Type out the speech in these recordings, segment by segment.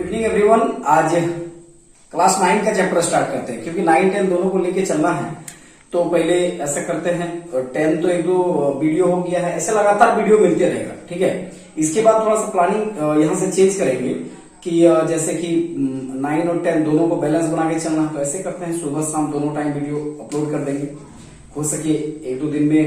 Evening everyone. आज class 9 का chapter start करते हैं क्योंकि 9, 10 दोनों को लेके चलना है। तो पहले ऐसा करते हैं, 10 तो एक दो वीडियो हो गया है, ऐसे लगातार वीडियो मिलते रहेगा, ठीक है। इसके बाद थोड़ा सा प्लानिंग यहाँ से चेंज करेंगे कि जैसे कि 9 और 10 दोनों को बैलेंस बना के चलना है। तो ऐसे करते हैं, सुबह शाम दोनों टाइम वीडियो अपलोड कर देंगे। हो सके एक दो दिन में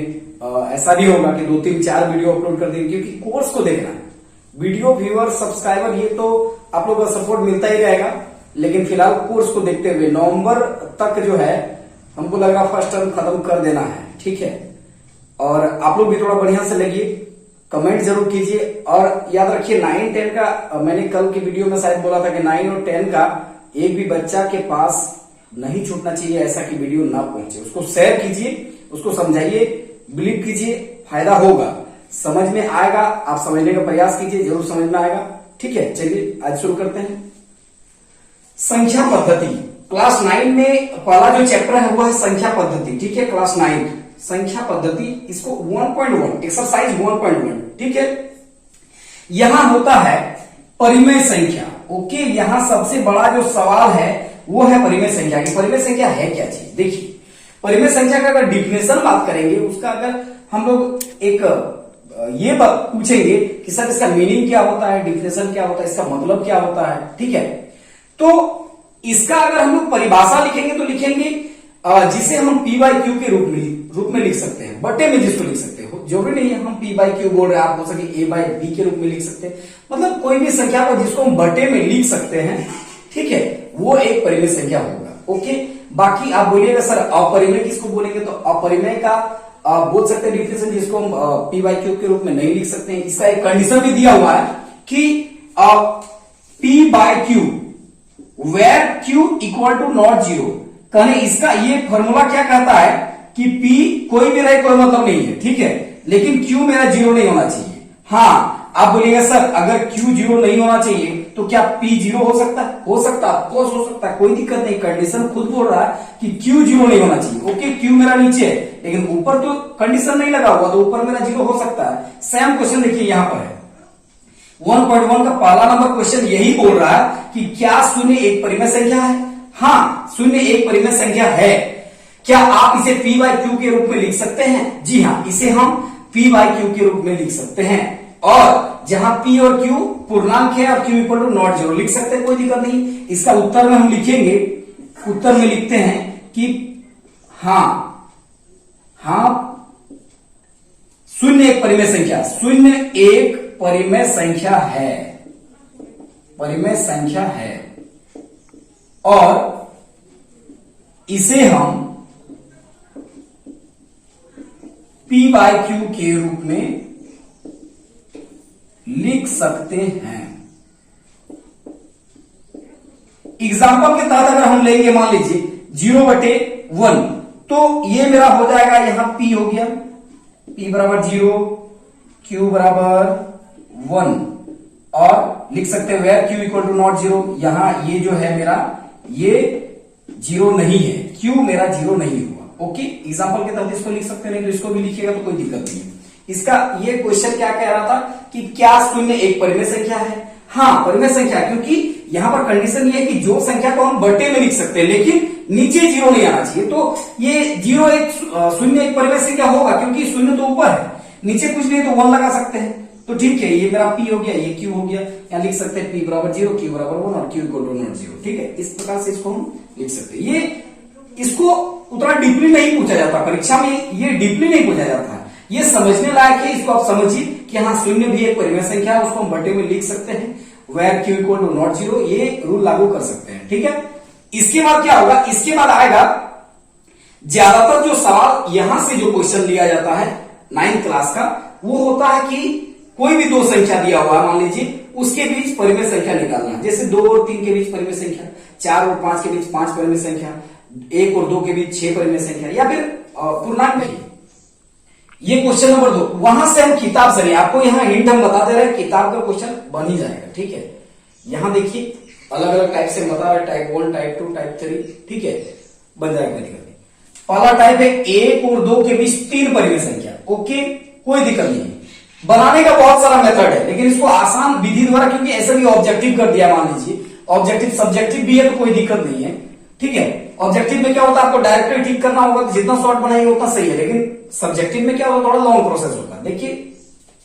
ऐसा भी होगा कि 2, 3, 4 वीडियो अपलोड कर देंगे, क्योंकि कोर्स को देखना है। वीडियो व्यूअर सब्सक्राइबर ये तो आप लोगों का सपोर्ट मिलता ही रहेगा, लेकिन फिलहाल कोर्स को देखते हुए नवंबर तक जो है हमको लग रहा फर्स्ट टर्म खत्म कर देना है, ठीक है। और आप लोग भी थोड़ा बढ़िया से लगिए, कमेंट जरूर कीजिए। और याद रखिए 9, 10 का मैंने कल की वीडियो में शायद बोला था कि 9 और 10 का एक भी बच्चा के पास नहीं छूटना चाहिए, ऐसा कि वीडियो ना पहुंचे। उसको शेयर कीजिए, उसको समझाइए, बिलीव कीजिए, फायदा होगा, समझ में आएगा। आप समझने का प्रयास कीजिए, जरूर समझ में आएगा, ठीक है। चलिए आज शुरू करते हैं। संख्या पद्धति क्लास 9 में पहला जो चैप्टर है वो है संख्या पद्धति, ठीक है। क्लास 9 संख्या पद्धति, इसको 1.1 एक्सरसाइज 1.1, ठीक है। यहां होता है परिमेय संख्या, ओके। यहां सबसे बड़ा जो सवाल है वो है परिमेय संख्या की। परिमेय संख्या है क्या चीज? देखिए, परिमेय संख्या का अगर डिफिनेशन बात करेंगे, उसका अगर हम लोग एक ये बात पूछेंगे कि सर इसका मीनिंग क्या होता है, डिफिनेशन क्या होता है, इसका मतलब क्या होता है, ठीक है। तो इसका अगर हम लोग परिभाषा लिखेंगे तो लिखेंगे जिसे हम P/Q के रूप में लिख सकते हैं, बटे में जिसको लिख सकते हो। जरूरी नहीं है हम P/Q बोल रहे हैं, आप हो सके A/B के रूप में लिख सकते हैं। मतलब कोई भी संख्या को जिसको हम बटे में लिख सकते हैं, ठीक है, वो एक परिमेय संख्या होगा, ओके। बाकी आप बोलिएगा सर अपरिमेय किसको बोलेंगे, तो अपरिमेय का बोल सकते हैं डिफिनेशन जिसको हम P/Q के रूप में नहीं लिख सकते हैं। इसका एक कंडीशन भी दिया हुआ है कि P/Q where Q equal to not 0। कहने इसका ये फॉर्मूला क्या कहता है कि P कोई भी रहे कोई मतलब नहीं है, ठीक है, लेकिन Q मेरा 0 नहीं होना चाहिए। हाँ, आप बोलिएगा सर अगर Q 0 नहीं होना चाहिए तो क्या P 0 हो सकता है? हो सकता है, ऑफकोर्स हो सकता है, कोई दिक्कत नहीं। कंडीशन खुद बोल रहा है कि Q 0 नहीं होना चाहिए, ओके। Q मेरा नीचे है लेकिन ऊपर तो कंडीशन नहीं लगा हुआ, तो ऊपर मेरा 0 हो सकता है। सेम क्वेश्चन देखिए यहां पर है 1.1 का पहला नंबर क्वेश्चन यही बोल रहा है कि क्या शून्य एक परिमेय संख्या है? हाँ, शून्य एक परिमेय संख्या है। क्या आप इसे P/Q के रूप में लिख सकते हैं? जी हाँ, इसे हम P/Q के रूप में लिख सकते हैं। और जहां P और Q पूर्णांक है और Q इक्वल टू नॉट 0 लिख सकते हैं, कोई दिक्कत नहीं। इसका उत्तर में हम लिखेंगे, उत्तर में लिखते हैं कि हाँ शून्य एक परिमेय संख्या, शून्य एक परिमेय संख्या है, परिमेय संख्या है। और इसे हम P/Q के रूप में लिख सकते हैं। एग्जाम्पल के तहत अगर हम लेंगे, मान लीजिए 0/1, तो ये मेरा हो जाएगा, यहां P हो गया, P बराबर 0, Q बराबर 1, और लिख सकते हैं where Q equal to not 0। यहां ये जो है मेरा ये 0 नहीं है, Q मेरा 0 नहीं हुआ, ओके। एग्जाम्पल के तहत इसको लिख सकते हैं, नहीं तो इसको भी लिखिएगा तो कोई दिक्कत नहीं है। इसका ये क्वेश्चन क्या कह रहा था कि क्या शून्य एक परिमेय संख्या है? हाँ, परिमेय संख्या, क्योंकि यहां पर कंडीशन ये है कि जो संख्या को हम बटे में लिख सकते हैं लेकिन नीचे 0 नहीं आना चाहिए। तो ये 0 एक शून्य एक परिमेय संख्या होगा, क्योंकि शून्य तो ऊपर है, नीचे कुछ नहीं तो 1 लगा सकते हैं। तो ठीक है, ये मेरा P हो गया, ये Q हो गया। यहां लिख सकते हैं P बराबर 0, Q बराबर 1 और Q इक्वल टू नॉट 0, ठीक है। इस प्रकार से इसको हम लिख सकते हैं। ये इसको उतना डीपली नहीं पूछा जाता परीक्षा में, ये डीपली नहीं पूछा जाता है, ये समझने लायक है। इसको आप समझिए कि हाँ शून्य भी एक परिमेय संख्या है, उसको हम बटे में लिख सकते हैं, where Q equal to not 0, ये रूल लागू कर सकते हैं, ठीक है। इसके बाद क्या होगा? इसके बाद आएगा ज्यादातर जो सवाल यहां से जो क्वेश्चन लिया जाता है 9th क्लास का, वो होता है कि कोई भी दो संख्या दिया हुआ है, मान लीजिए, उसके बीच परिमेय संख्या निकालना। जैसे 2 और 3 के बीच परिमेय संख्या, 4 और 5 के बीच 5 परिमेय संख्या, 1 और 2 के बीच 6 परिमेय संख्या, या फिर पूर्णांक में। ये क्वेश्चन नंबर 2, वहां से हम किताब से नहीं, आपको यहां हिंट हम बता दे रहे हैं, किताब का क्वेश्चन बन ही जाएगा, ठीक है। यहां देखिए अलग अलग टाइप से बता रहे, टाइप 1, टाइप 2, टाइप 3, ठीक है, बन जाएगा कभी। पहला टाइप है 1 और 2 के बीच 3 परिमेय संख्या, ओके, कोई दिक्कत नहीं है। बनाने का बहुत सारा मेथड है, लेकिन इसको आसान विधि द्वारा, क्योंकि ऐसे भी ऑब्जेक्टिव कर दिया, मान लीजिए ऑब्जेक्टिव सब्जेक्टिव भी है तो कोई दिक्कत नहीं है, ठीक है। ऑब्जेक्टिव में क्या होता है, आपको डायरेक्टली ठीक करना होगा, तो जितना शॉर्ट बनाएंगे उतना सही है, लेकिन सब्जेक्टिव में क्या होता है, थोड़ा लॉन्ग प्रोसेस होता है। देखिए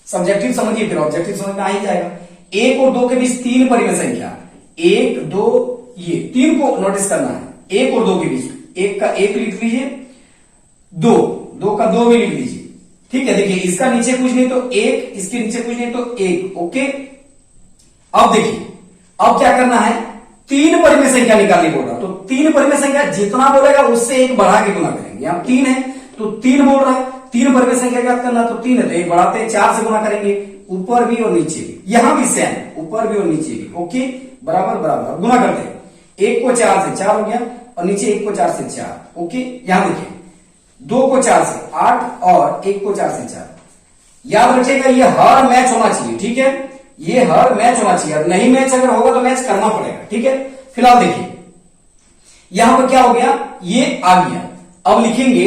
सब्जेक्टिव समझिए, फिर ऑब्जेक्टिव समझ में आ ही जाएगा। 1 और 2 के बीच 3 परिमेय संख्या, 1 2, ये 3 को नोटिस करना है। 1 और 2 के बीच 1 का 1 लिख लीजिए, 2 का 2 भी लिख लीजिए, ठीक है। देखिए इसका नीचे कुछ नहीं तो 1, इसके नीचे कुछ नहीं तो 1, ओके। अब देखिए अब क्या करना है, 3 परिमेय संख्या निकालनी बोल रहा, तो 3 परिमेय संख्या जितना बोलेगा उससे 1 बढ़ा के गुना करेंगे। यहां 3 है तो 3 बोल रहा है, 3 परिमेय संख्या क्या करना, तो 3 है तो 1 बढ़ाते हैं, 4 से गुना करेंगे, ऊपर भी और नीचे भी, यहां भी सेम, ऊपर भी और नीचे भी, ओके, बराबर बराबर। गुना करते हैं, 1 को 4 से 4 हो गया, और नीचे 1 को 4 से 4, ओके। यहां देखिए 2 को 4 से 8 और 1 को 4 से 4। याद रखिएगा ये हर मैच होना चाहिए, ठीक है, ये हर मैच होना चाहिए, नहीं मैच अगर होगा तो मैच करना पड़ेगा, ठीक है। फिलहाल देखिए यहां पर क्या हो गया, ये आ गया। अब लिखेंगे,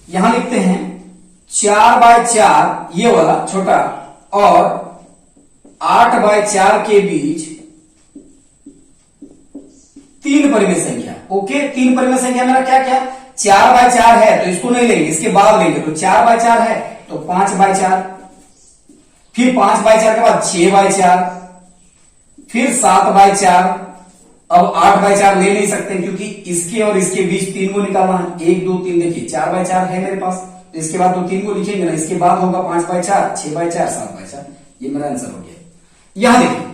यहां लिखते हैं 4/4 ये वाला छोटा, और 8/4 के बीच 3 परिमेय संख्या, ओके। 3 परिमेय संख्या मेरा क्या क्या, 4/4 है तो इसको नहीं लेंगे, इसके बाद लेंगे, तो 4/4 है तो 5/4, फिर 5/4 के बाद 6/4, फिर 7/4। अब 8/4 ले नहीं सकते क्योंकि इसके और इसके बीच 3 को निकालना है, 1 2 3, देखिए 4/4 है मेरे पास, तो इसके बाद तो 3 को लिखेंगे ना, इसके बाद होगा 5/4, 6/4, 7/4, ये मेरा आंसर हो गया। यहां देखिए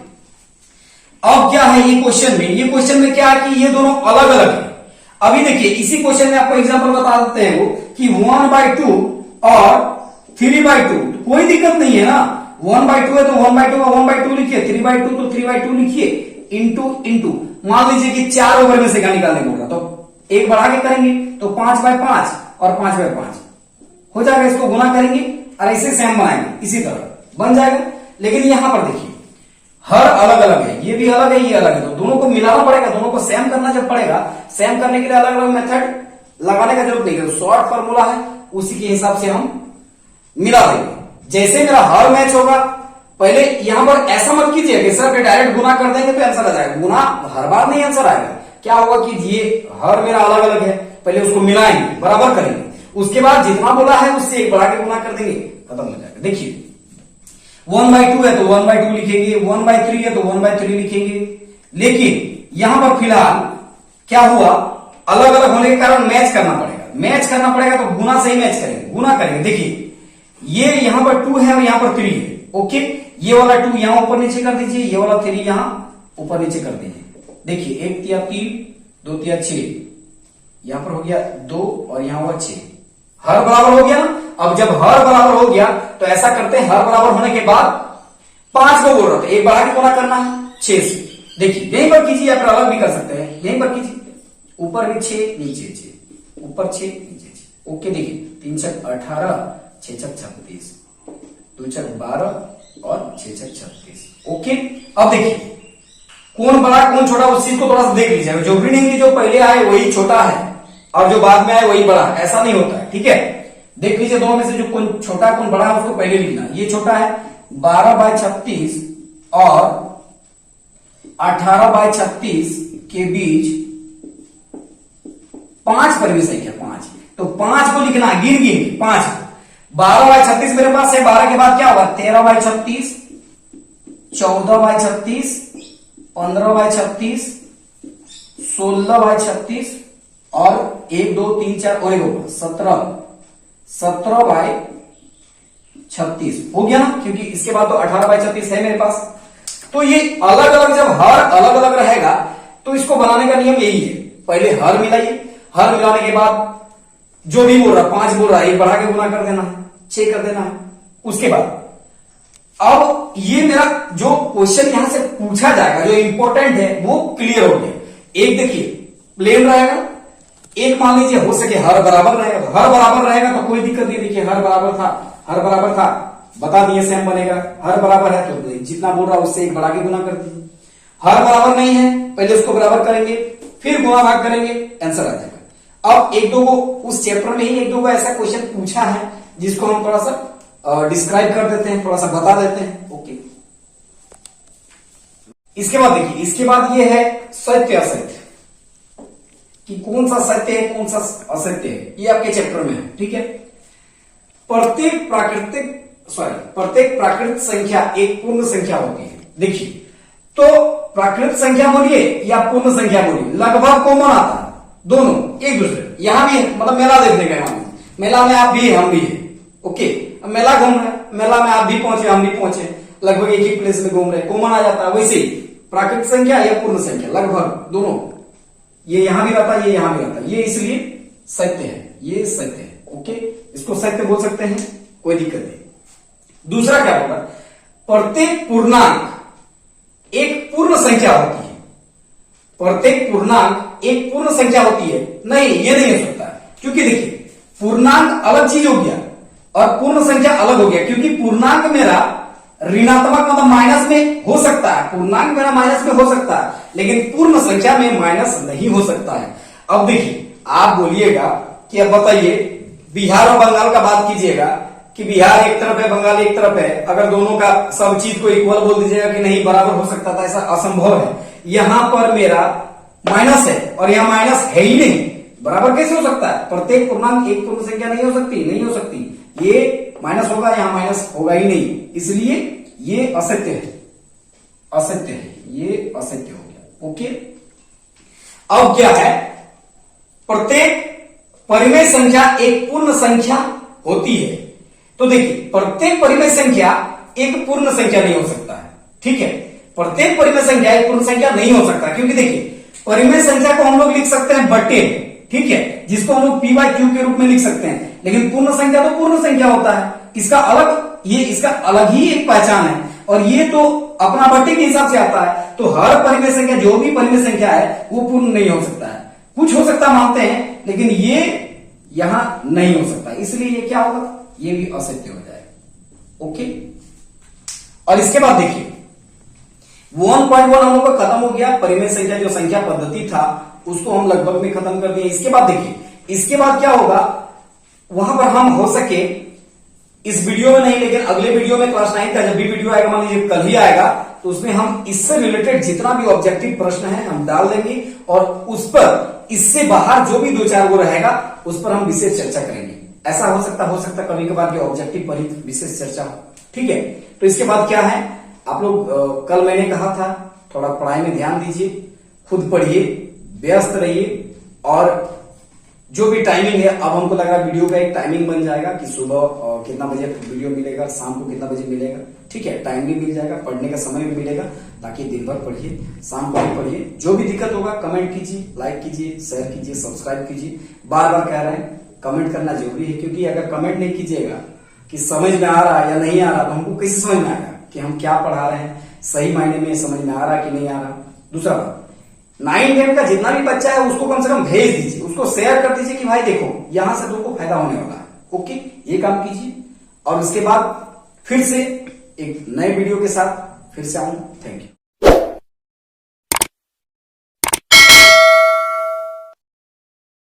अब क्या है, ये क्वेश्चन में क्या है कि ये दोनों अलग अलग है। अभी देखिए इसी क्वेश्चन में आपको एग्जांपल बता देते हैं वो कि 1/2 और 3/2, कोई दिक्कत नहीं है ना, 1/2 है तो 1/2 का 1/2 लिखिए, 3/2 तो 3/2 लिखिए, इंटू मान लीजिए कि 4 ओवर में से क्या निकालने को होगा, तो 1 बढ़ा के करेंगे तो 5/5 और 5/5 हो जाएगा, इसको गुना करेंगे और ऐसे सेम बनाएंगे, इसी तरह बन जाएगा। लेकिन यहां पर देखिए हर अलग अलग है, ये भी अलग है, ये अलग है, तो दोनों को मिलाना पड़ेगा, दोनों को सेम करना जब पड़ेगा, सेम करने के लिए अलग अलग मेथड लगाने का जरूरत नहीं है, शॉर्ट फॉर्मूला है उसी के हिसाब से हम मिला देंगे। जैसे मेरा हर मैच होगा, पहले यहां पर ऐसा मत कीजिए कि सर डायरेक्ट गुना कर देंगे तो आंसर आ जाएगा, गुना हर बार नहीं आंसर आएगा। क्या होगा कि ये हर मेरा अलग अलग है, पहले उसको मिलाएंगे, बराबर करेंगे, उसके बाद जितना बोला है उससे 1 बढ़ा के गुना कर देंगे, खत्म हो जाएगा। देखिए 1/2 है तो 1/2 लिखेंगे, 1/3 है तो 1/3 लिखेंगे। लेकिन यहां पर फिलहाल क्या हुआ, अलग अलग होने के कारण मैच करना पड़ेगा, तो गुना से ही मैच करेंगे, गुना करेंगे। देखिए ये यहां पर 2 है और यहां पर 3 है, ओके। ये वाला 2 यहां ऊपर नीचे कर दीजिए, ये वाला 3 यहां ऊपर नीचे कर दीजिए। देखिए 1 तिया 3, 2 तिया 6, यहां पर हो गया 2 और यहां हुआ 6, हर बराबर हो गया ना। अब जब हर बराबर हो गया तो ऐसा करते हैं, हर बराबर होने के बाद 5 को बोल रहा था, 1 बढ़ा के गुना करना है 6 से। देखिए यहीं पर कीजिए या फिर अलग भी कर सकते हैं, यहीं पर कीजिए, ऊपर भी 6 नीचे 6, ऊपर 6 नीचे 6, ओके। देखिए 3 छक 18, 6 छक 36, 2 छक 12 और 6 छक 36, ओके। अब देखिए कौन बड़ा कौन छोटा उस चीज को थोड़ा सा देख लीजिए, जरूरी नहीं कि जो पहले आए वही छोटा है और जो बाद में आए वही बड़ा है, ऐसा नहीं होता है, ठीक है। देख लीजिए दोनों में से जो कौन छोटा कौन बड़ा है उसको पहले लिखना। ये छोटा है 12/36 और 18/36 के बीच 5 परिमेय संख्या, 5, तो 5 को लिखना है, गिन 5। 12/36 मेरे पास है, 12 के बाद क्या होगा, 13/36, 14/36, 15/36, 16/36 और 1 2 3 4 और 17/36 हो गया ना, क्योंकि इसके बाद तो 18/36 है मेरे पास। तो ये अलग अलग, जब हर अलग अलग रहेगा तो इसको बनाने का नियम यही है, पहले हर मिलाइए, हर मिलाने के बाद जो भी बोल रहा, 5 बोल रहा है, 1 बढ़ा के गुना कर देना है, 6 कर देना है। उसके बाद अब ये मेरा जो क्वेश्चन यहां से पूछा जाएगा जो इंपॉर्टेंट है वो क्लियर हो गया। एक देखिए प्लेन रहेगा, एक मान लीजिए हो सके हर बराबर रहेगा, तो हर बराबर रहेगा तो कोई दिक्कत नहीं। देखिए हर बराबर था बता दिए सेम बनेगा, हर बराबर है तो जितना बोल रहा उससे 1 बढ़ा के गुना कर दीजिए। हर बराबर नहीं है, पहले उसको बराबर करेंगे फिर गुणा भाग करेंगे, आंसर आ जाएगा। अब 1 2 को उस चैप्टर में ही 1 2 को ऐसा क्वेश्चन पूछा है जिसको हम थोड़ा सा डिस्क्राइब कर देते हैं, थोड़ा सा बता देते हैं, ओके। इसके बाद देखिए, इसके बाद ये है सत्य असत्य, कि कौन सा सत्य है कौन सा असत्य है, ये आपके चैप्टर में है। ठीक है, प्रत्येक प्राकृत संख्या एक पूर्ण संख्या होती है। देखिए, तो प्राकृत संख्या बोलिए या पूर्ण संख्या बोलिए, लगभग कॉमन आता है, दोनों एक दूसरे। यहां भी है, मतलब मेला देखने गए हम, मेला में आप भी है हम भी है, ओके। अब मेला घूम रहे हैं, मेला में आप भी पहुंचे हम भी पहुंचे, लगभग एक ही प्लेस में घूम रहे, कॉमन आ जाता है। वैसे ही प्राकृत संख्या या पूर्ण संख्या लगभग दोनों, ये यहां भी रहता है, ये यहां भी रहता है, ये इसलिए सत्य है, ये सत्य है, ओके। इसको सत्य बोल सकते हैं, कोई दिक्कत नहीं। दूसरा क्या होगा, प्रत्येक पूर्णांक एक पूर्ण संख्या होती है। प्रत्येक पूर्णांक एक पूर्ण संख्या होती है, नहीं ये नहीं हो सकता, क्योंकि देखिए पूर्णांक अलग चीज हो गया और पूर्ण संख्या अलग हो गया, क्योंकि पूर्णांक मेरा ऋणात्मक मतलब माइनस में हो सकता है, पूर्णांक मेरा माइनस में हो सकता है, लेकिन पूर्ण संख्या में माइनस नहीं हो सकता है। अब देखिए, आप बोलिएगा कि अब बताइए, बिहार और बंगाल का बात कीजिएगा कि बिहार एक तरफ है बंगाल एक तरफ है, अगर दोनों का सब चीज को इक्वल बोल दीजिएगा कि नहीं बराबर हो सकता था, ऐसा असंभव है। यहां पर मेरा माइनस है और यहां माइनस है ही नहीं, बराबर कैसे हो सकता है? प्रत्येक पूर्णांक एक पूर्ण संख्या नहीं हो सकती, नहीं हो सकती, ये माइनस होगा, यहां माइनस होगा ही नहीं, इसलिए ये असत्य है, असत्य है, ये असत्य हो गया, ओके। अब क्या है, प्रत्येक परिमेय संख्या एक पूर्ण संख्या होती है। तो देखिए, प्रत्येक परिमेय संख्या एक पूर्ण संख्या नहीं हो सकता है, ठीक है। प्रत्येक परिमेय संख्या एक पूर्ण संख्या नहीं हो सकता, क्योंकि देखिए परिमेय संख्या को हम लोग लिख सकते हैं बट्टे, ठीक है, जिसको हम लोग p/q के रूप में लिख सकते हैं, लेकिन पूर्ण संख्या तो पूर्ण संख्या होता है, इसका अलग ही एक पहचान है, और ये तो अपना बट्टे के हिसाब से आता है। तो हर परिमेय संख्या, जो भी परिमेय संख्या है वो पूर्ण नहीं हो सकता है, कुछ हो सकता मानते हैं, लेकिन ये यहां नहीं हो सकता, इसलिए ये क्या होगा, ये भी असत्य हो जाएगा, ओके। और इसके बाद देखिए 1.1 हम लोग का खत्म हो गया, परिमेय संख्या जो संख्या पद्धति था उसको हम लगभग में खत्म कर दिए। इसके बाद देखिए, इसके बाद क्या होगा, वहां पर हम हो सके इस वीडियो में नहीं, लेकिन अगले वीडियो में क्लास 9 का जब भी वीडियो आएगा, मान लीजिए कल ही आएगा, तो उसमें हम इससे रिलेटेड जितना भी ऑब्जेक्टिव प्रश्न है हम डाल देंगे, और उस पर इससे बाहर जो भी 2-4 वो रहेगा उस पर हम विशेष चर्चा करेंगे। ऐसा हो सकता कभी कभार के ऑब्जेक्टिव पर ही विशेष चर्चा हो, ठीक है। तो इसके बाद क्या है, आप लोग कल मैंने कहा था थोड़ा पढ़ाई में ध्यान दीजिए, खुद पढ़िए, व्यस्त रहिए, और जो भी टाइमिंग है, अब हमको लग रहा है वीडियो का एक टाइमिंग बन जाएगा कि सुबह कितना बजे वीडियो मिलेगा, शाम को कितना बजे मिलेगा, ठीक है। टाइम भी मिल जाएगा, पढ़ने का समय भी मिलेगा, ताकि दिन भर पढ़िए, शाम को भी पढ़िए। जो भी दिक्कत होगा कमेंट कीजिए, लाइक कीजिए, शेयर कीजिए, सब्सक्राइब कीजिए। बार बार कह रहे हैं कमेंट करना जरूरी है, क्योंकि अगर कमेंट नहीं कीजिएगा कि समझ में आ रहा है या नहीं आ रहा, तो हमको कैसे समझ में आएगा कि हम क्या पढ़ा रहे हैं, सही मायने में समझ में आ रहा है कि नहीं आ रहा। दूसरा बात, 9-10 का जितना भी बच्चा है उसको कम से कम भेज दीजिए, उसको शेयर कर दीजिए कि भाई देखो यहां से तुमको फायदा होने वाला है, ओके। ये काम कीजिए, और उसके बाद फिर से एक नए वीडियो के साथ फिर से आऊं। Thank you.